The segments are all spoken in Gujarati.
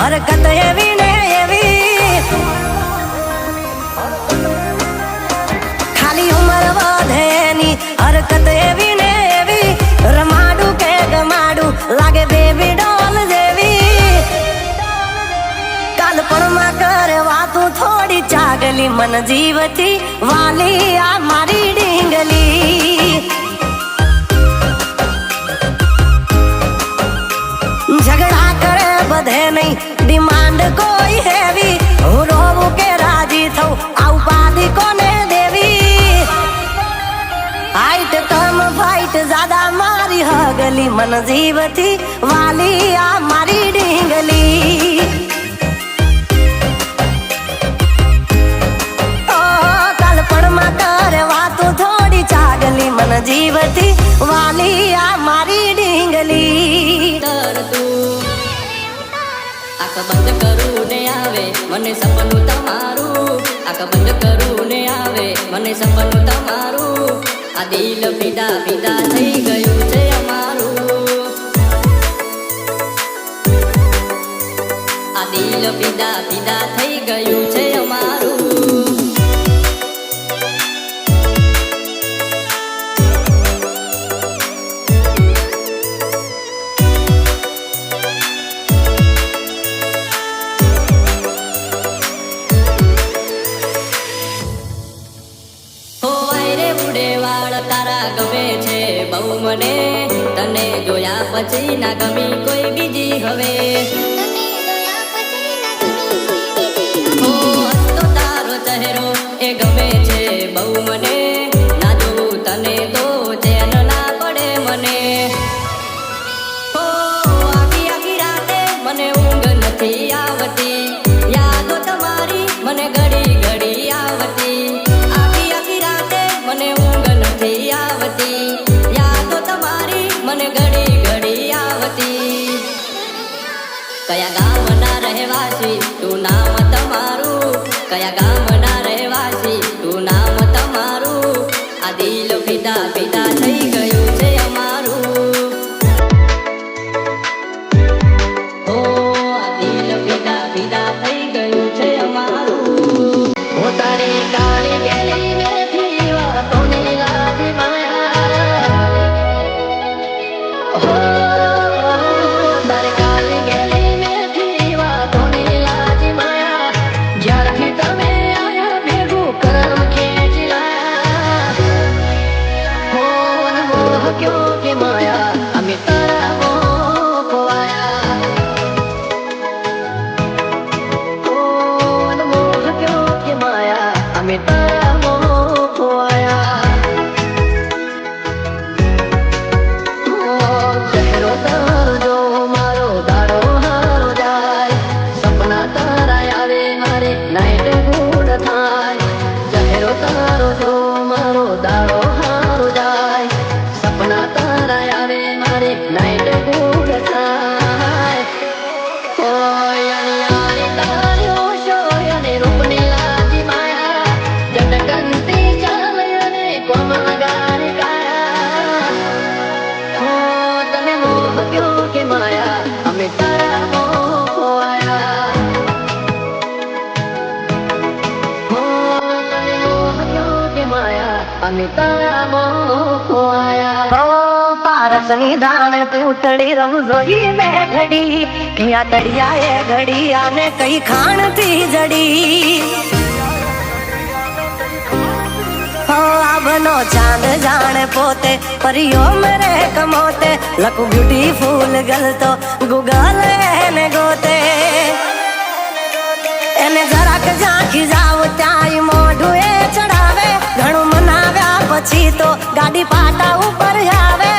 હરકત એવી ને એવી, ખાલી ઉંમર વધે ની હરકત એવી ને એવી, રમાડું કે ગમાડું લાગે બેબી ડોલ જેવી, કાલપણમાં કરે વાતું થોડી ચાગલી, મન જીવથી વાલી આ મારી ડીંગલી, ઝઘડા કરે બધે નહીં ડિમાન્ડ કોઈ હેવી, હું રોવું કે રાજી થઉં આ ઉપાધિ કોને દેવી, હાઈટ કમ ફાઈટ જ્યાદા મારી હગલી, મન જીવથી વાલી આ મારી ડીંગલી, કાલપણમાં કરે વાતું થોડી ચાગલી, મન જીવથી વાલી આ મારી ડીંગલી. આંખ બંધ કરું ને આવે મને સપનું તમારું, આંખ બંધ કરું ને આવે મને સપનું તમારું, આ દિલ પીડા પીડા થઈ ગયું છે અમારું, આ દિલ પીડા પીડા થઈ ગયું છે અમારું. તારા ગમે છે બહુ મને, તને જોયા પછી ના ગમી કોઈ બીજી હવે, હસતો તારો ચહેરો એ ગમે છે બહુ મને, ના જોઉં તને તો ચેન ના પડે મને, આખી આખી રાતે મને ઊંઘ નથી આવતી, યાદો તમારી મને ઘડી ઘડી આવતી, આખી આખી રાતે મને ઊંઘ નથી આવતી, યાદો તમારી મને ઘડી ઘડી આવતી. કયા ગામના રહેવાસી તું નામ તમારું, કયા ગામના રહેવાસી તું નામ તમારું, આ દિલ પીડા પીડા થઈ ગયું છે અમારું, આ દિલ પીડા પીડા થઈ ગયું છે અમારું. હું તારી કાળી ગેલી મેથી વાતોની લાજી માયા, તારી કાળી ગેલી મેથી વાતોની લાજી માયા, જ્યારથી તમે આયા ભેગું કરમ ખેંચી લાયા, મોહ ક્યો કે માયા અમે તારા મોહ ખોવાયા, મોહ ક્યો કે માયા અમે તારા મોહ ખોવાયા, ચહેરો તારો જો મારો દાડો હારો જાય, સપના તારા આવે મારે નાઈટ ગુડ થાય, ચહેરો તારો જો મારો દાડો હારો જાય, સપના તારા આવે મારે નાઈટ ગુડ થાય, યારી તારી ઓશો અને રૂપની લાજી માયા, જટકંતી ચાલ અને કોમળ ગારી કાયા, તને મોહ ક્યો કે માયા અમે તારા મોહ ખોવાયા, તને મોહ ક્યો કે માયા અમે તારા મોહ ખોવાયા. પારસની દાણ તે ઉતળી રમઝોઈ મેં ઘડી, ક્યાં તળિયા એ ઘડી આને કઈ ખાણથી જડી, આભનો ચાંદ જાણે પોતે પરિયો મેરે કમોતે, લકુ બ્યુટીફુલ ગલ તો ગૂગલ એને ગોતે, એને જરાક ઝાંખી જાવ ત્યાંય મોઢું એ ચડાવે, ઘણું મનાવ્યા પછી તો ગાડી પાટા ઉપર આવે,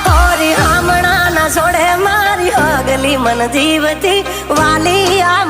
હોરી હમણાં ના છોડે મારી હગલી, મન જીવથી વાલી આ